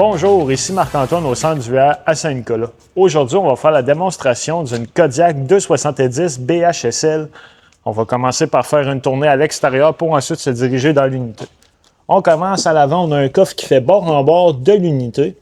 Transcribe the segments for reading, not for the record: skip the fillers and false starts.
Bonjour, ici Marc-Antoine au centre du VR à Saint-Nicolas. Aujourd'hui, on va faire la démonstration d'une Kodiak 270 BHSL. On va commencer par faire une tournée à l'extérieur pour ensuite se diriger dans l'unité. On commence à l'avant, on a un coffre qui fait bord en bord de l'unité.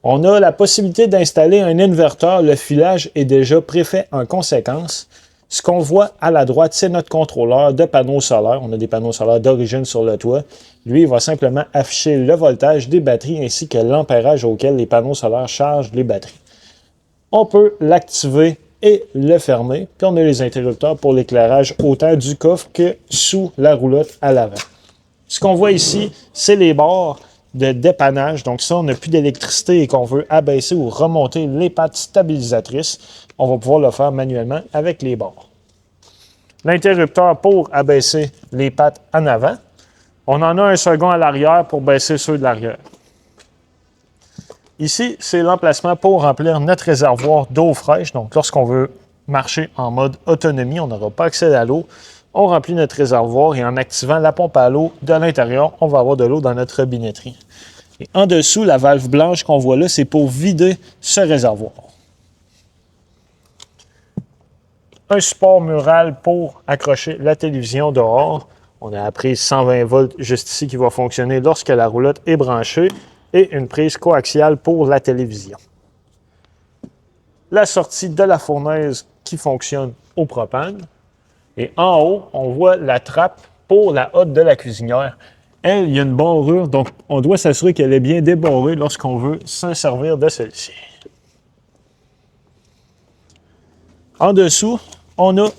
On a la possibilité d'installer un inverteur. Le filage est déjà préfait en conséquence. Ce qu'on voit à la droite, c'est notre contrôleur de panneaux solaires. On a des panneaux solaires d'origine sur le toit. Lui, il va simplement afficher le voltage des batteries ainsi que l'ampérage auquel les panneaux solaires chargent les batteries. On peut l'activer et le fermer. Puis on a les interrupteurs pour l'éclairage autant du coffre que sous la roulotte à l'avant. Ce qu'on voit ici, c'est les barres de dépannage. Donc si on n'a plus d'électricité et qu'on veut abaisser ou remonter les pattes stabilisatrices, on va pouvoir le faire manuellement avec les barres. L'interrupteur pour abaisser les pattes en avant. On en a un second à l'arrière pour baisser ceux de l'arrière. Ici, c'est l'emplacement pour remplir notre réservoir d'eau fraîche. Donc lorsqu'on veut marcher en mode autonomie, on n'aura pas accès à l'eau. On remplit notre réservoir et en activant la pompe à l'eau de l'intérieur, on va avoir de l'eau dans notre robinetterie. Et en dessous, la valve blanche qu'on voit là, c'est pour vider ce réservoir. Un support mural pour accrocher la télévision dehors. On a la prise 120 volts juste ici qui va fonctionner lorsque la roulotte est branchée et une prise coaxiale pour la télévision. La sortie de la fournaise qui fonctionne au propane. Et en haut, on voit la trappe pour la hotte de la cuisinière. Elle, il y a une barrure, donc on doit s'assurer qu'elle est bien débarrée lorsqu'on veut se servir de celle-ci. En dessous, on a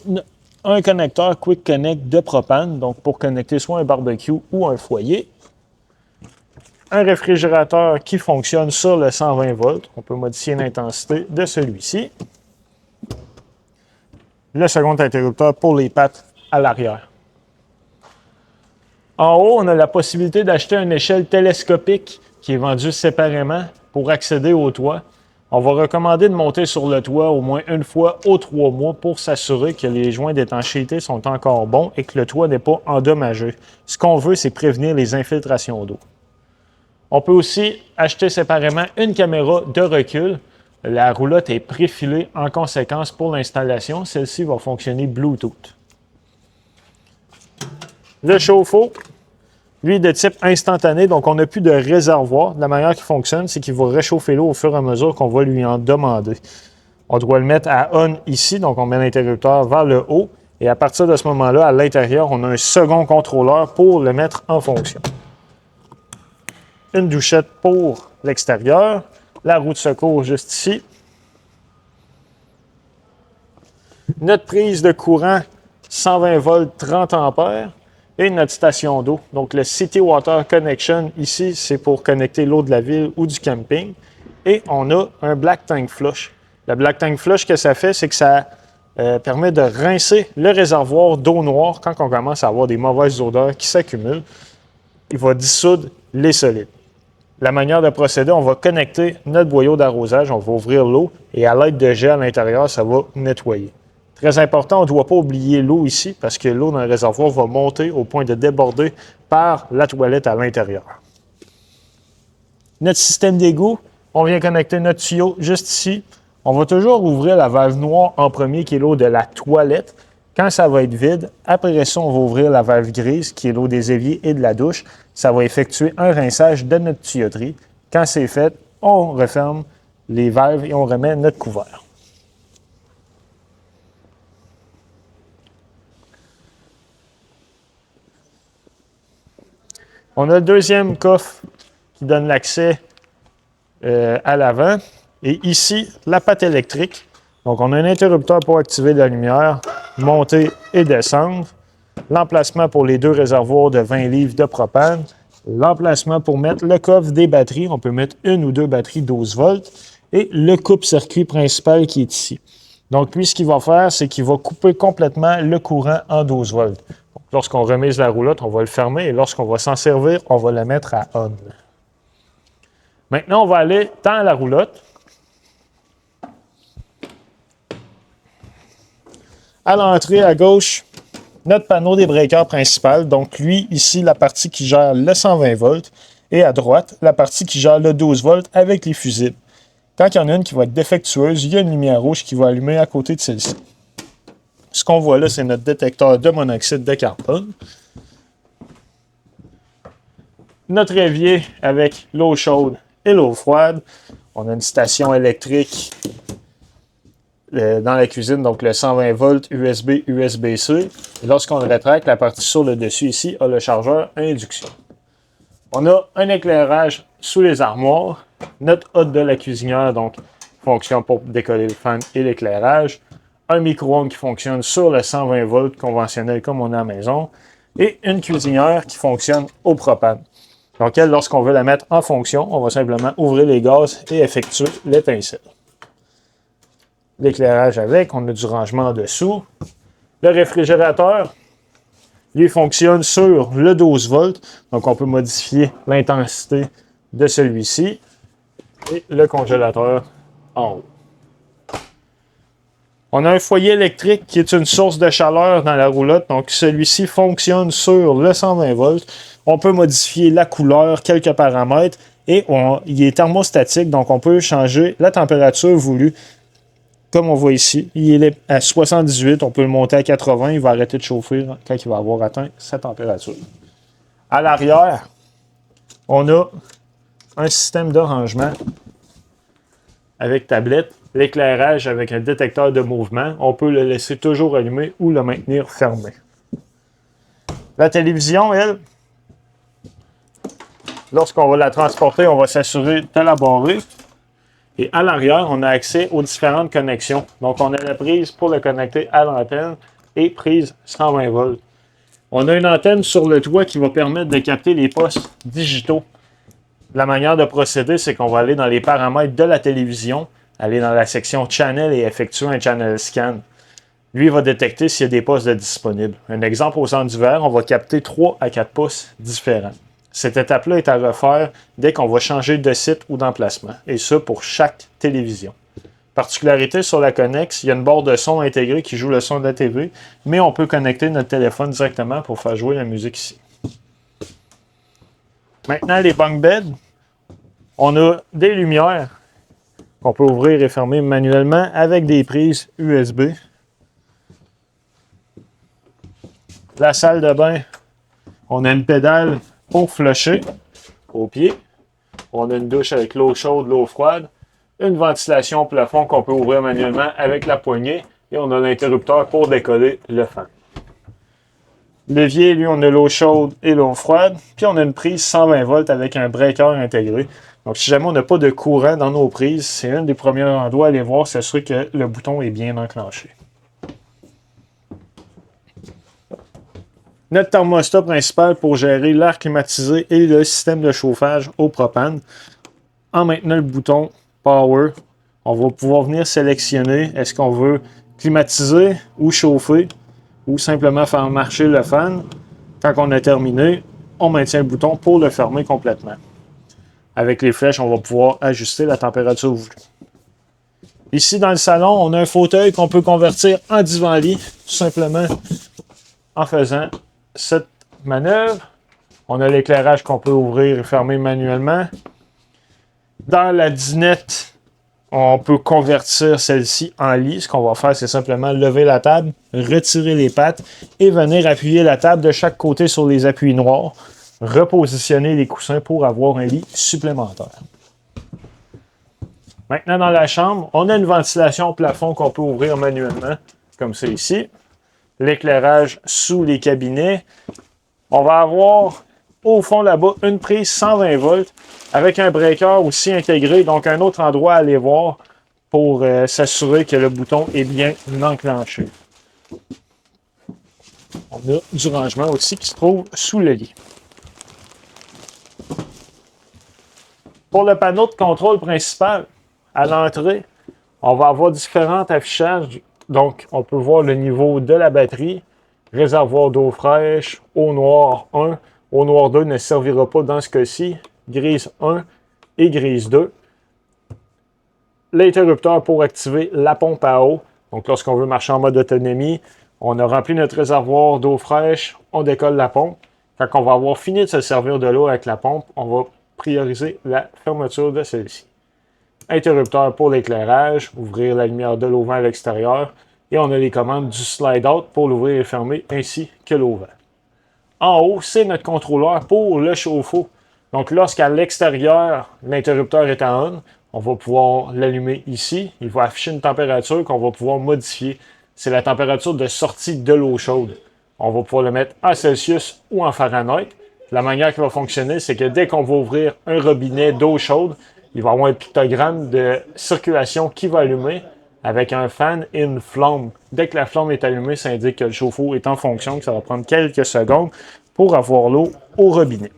un connecteur Quick Connect de propane, donc pour connecter soit un barbecue ou un foyer. Un réfrigérateur qui fonctionne sur le 120 volts. On peut modifier l'intensité de celui-ci. Le second interrupteur pour les pattes à l'arrière. En haut, on a la possibilité d'acheter une échelle télescopique qui est vendue séparément pour accéder au toit. On va recommander de monter sur le toit au moins une fois aux 3 mois pour s'assurer que les joints d'étanchéité sont encore bons et que le toit n'est pas endommagé. Ce qu'on veut, c'est prévenir les infiltrations d'eau. On peut aussi acheter séparément une caméra de recul. La roulotte est préfilée en conséquence pour l'installation. Celle-ci va fonctionner Bluetooth. Le chauffe-eau, lui, de type instantané, donc on n'a plus de réservoir. La manière qu'il fonctionne, c'est qu'il va réchauffer l'eau au fur et à mesure qu'on va lui en demander. On doit le mettre à on ici, donc on met l'interrupteur vers le haut. Et à partir de ce moment-là, à l'intérieur, on a un second contrôleur pour le mettre en fonction. Une douchette pour l'extérieur. La roue de secours juste ici. Notre prise de courant 120 volts 30 ampères et notre station d'eau. Donc le City Water Connection ici, c'est pour connecter l'eau de la ville ou du camping. Et on a un Black Tank Flush. Le Black Tank Flush, ce que ça fait, c'est que ça permet de rincer le réservoir d'eau noire quand on commence à avoir des mauvaises odeurs qui s'accumulent. Il va dissoudre les solides. La manière de procéder, on va connecter notre boyau d'arrosage, on va ouvrir l'eau et à l'aide de jet à l'intérieur, ça va nettoyer. Très important, on ne doit pas oublier l'eau ici parce que l'eau dans le réservoir va monter au point de déborder par la toilette à l'intérieur. Notre système d'égout, on vient connecter notre tuyau juste ici. On va toujours ouvrir la valve noire en premier qui est l'eau de la toilette. Quand ça va être vide, après ça, on va ouvrir la valve grise, qui est l'eau des éviers et de la douche. Ça va effectuer un rinçage de notre tuyauterie. Quand c'est fait, on referme les valves et on remet notre couvert. On a le deuxième coffre qui donne l'accès à l'avant. Et ici, la patte électrique. Donc, on a un interrupteur pour activer la lumière, monter et descendre. L'emplacement pour les deux réservoirs de 20 livres de propane. L'emplacement pour mettre le coffre des batteries. On peut mettre une ou deux batteries 12 volts. Et le coupe-circuit principal qui est ici. Donc, lui, ce qu'il va faire, c'est qu'il va couper complètement le courant en 12 volts. Donc, lorsqu'on remise la roulotte, on va le fermer. Et lorsqu'on va s'en servir, on va la mettre à on. Maintenant, on va aller dans la roulotte. À l'entrée à gauche, notre panneau des breakers principal. Donc, lui, ici, la partie qui gère le 120 volts. Et à droite, la partie qui gère le 12 volts avec les fusibles. Quand il y en a une qui va être défectueuse, il y a une lumière rouge qui va allumer à côté de celle-ci. Ce qu'on voit là, c'est notre détecteur de monoxyde de carbone. Notre évier avec l'eau chaude et l'eau froide. On a une station électrique dans la cuisine, donc le 120 volts USB, USB-C. Et lorsqu'on le rétracte, la partie sur le dessus ici a le chargeur à induction. On a un éclairage sous les armoires. Notre hotte de la cuisinière, donc, fonctionne pour décoller le fan et l'éclairage. Un micro-ondes qui fonctionne sur le 120 volts conventionnel comme on a à la maison. Et une cuisinière qui fonctionne au propane. Donc, elle, lorsqu'on veut la mettre en fonction, on va simplement ouvrir les gaz et effectuer l'étincelle. L'éclairage avec, on a du rangement en dessous. Le réfrigérateur, lui, fonctionne sur le 12 volts. Donc, on peut modifier l'intensité de celui-ci. Et le congélateur en haut. On a un foyer électrique qui est une source de chaleur dans la roulotte. Donc, celui-ci fonctionne sur le 120 volts. On peut modifier la couleur, quelques paramètres. Et il est thermostatique, donc on peut changer la température voulue. Comme on voit ici, il est à 78. On peut le monter à 80. Il va arrêter de chauffer quand il va avoir atteint sa température. À l'arrière, on a un système de rangement avec tablette. L'éclairage avec un détecteur de mouvement. On peut le laisser toujours allumé ou le maintenir fermé. La télévision, elle, lorsqu'on va la transporter, on va s'assurer de la barrer. Et à l'arrière, on a accès aux différentes connexions. Donc, on a la prise pour le connecter à l'antenne et prise 120 volts. On a une antenne sur le toit qui va permettre de capter les postes digitaux. La manière de procéder, c'est qu'on va aller dans les paramètres de la télévision, aller dans la section Channel et effectuer un Channel Scan. Lui, il va détecter s'il y a des postes de disponibles. Un exemple au centre du verre, on va capter 3 à 4 pouces différents. Cette étape-là est à refaire dès qu'on va changer de site ou d'emplacement, et ça pour chaque télévision. Particularité sur la Connex, il y a une barre de son intégrée qui joue le son de la TV, mais on peut connecter notre téléphone directement pour faire jouer la musique ici. Maintenant, les bunk beds, on a des lumières qu'on peut ouvrir et fermer manuellement avec des prises USB. La salle de bain, on a une pédale pour flusher au pied. On a une douche avec l'eau chaude, l'eau froide. Une ventilation plafond qu'on peut ouvrir manuellement avec la poignée. Et on a l'interrupteur pour décoller le fan. L'évier, lui, on a l'eau chaude et l'eau froide. Puis on a une prise 120 volts avec un breaker intégré. Donc si jamais on n'a pas de courant dans nos prises, c'est un des premiers endroits à aller voir, s'assurer que le bouton est bien enclenché. Notre thermostat principal pour gérer l'air climatisé et le système de chauffage au propane. En maintenant le bouton Power, on va pouvoir venir sélectionner est-ce qu'on veut climatiser ou chauffer ou simplement faire marcher le fan. Quand on a terminé, on maintient le bouton pour le fermer complètement. Avec les flèches, on va pouvoir ajuster la température voulue. Ici, dans le salon, on a un fauteuil qu'on peut convertir en divan-lit, tout simplement en faisant cette manœuvre. On a l'éclairage qu'on peut ouvrir et fermer manuellement. Dans la dinette, on peut convertir celle-ci en lit. Ce qu'on va faire, c'est simplement lever la table, retirer les pattes et venir appuyer la table de chaque côté sur les appuis noirs. Repositionner les coussins pour avoir un lit supplémentaire. Maintenant, dans la chambre, on a une ventilation au plafond qu'on peut ouvrir manuellement, comme ça ici. L'éclairage sous les cabinets. On va avoir au fond là-bas une prise 120 volts avec un breaker aussi intégré, donc un autre endroit à aller voir pour s'assurer que le bouton est bien enclenché. On a du rangement aussi qui se trouve sous le lit. Pour le panneau de contrôle principal, à l'entrée, on va avoir différents affichages. Donc, on peut voir le niveau de la batterie, réservoir d'eau fraîche, eau noire 1. Eau noire 2 ne servira pas dans ce cas-ci. Grise 1 et grise 2. L'interrupteur pour activer la pompe à eau. Donc, lorsqu'on veut marcher en mode autonomie, on a rempli notre réservoir d'eau fraîche, on décolle la pompe. Quand on va avoir fini de se servir de l'eau avec la pompe, on va prioriser la fermeture de celle-ci. Interrupteur pour l'éclairage, ouvrir la lumière de l'auvent à l'extérieur. Et on a les commandes du slide out pour l'ouvrir et fermer, ainsi que l'auvent. En haut, c'est notre contrôleur pour le chauffe-eau. Donc, lorsqu'à l'extérieur, l'interrupteur est en on va pouvoir l'allumer ici. Il va afficher une température qu'on va pouvoir modifier. C'est la température de sortie de l'eau chaude. On va pouvoir le mettre en Celsius ou en Fahrenheit. La manière qui va fonctionner, c'est que dès qu'on va ouvrir un robinet d'eau chaude, il va y avoir un pictogramme de circulation qui va allumer avec un fan in flamme. Dès que la flamme est allumée, ça indique que le chauffe-eau est en fonction, que ça va prendre quelques secondes pour avoir l'eau au robinet.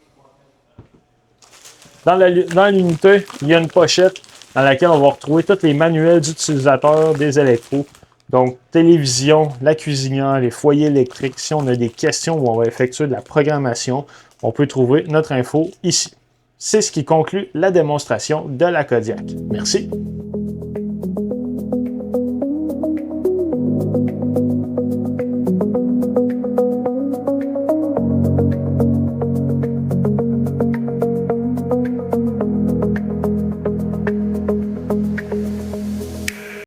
Dans l'unité, il y a une pochette dans laquelle on va retrouver tous les manuels d'utilisateurs des électros. Donc, télévision, la cuisinière, les foyers électriques. Si on a des questions où on va effectuer de la programmation, on peut trouver notre info ici. C'est ce qui conclut la démonstration de la Kodiak. Merci.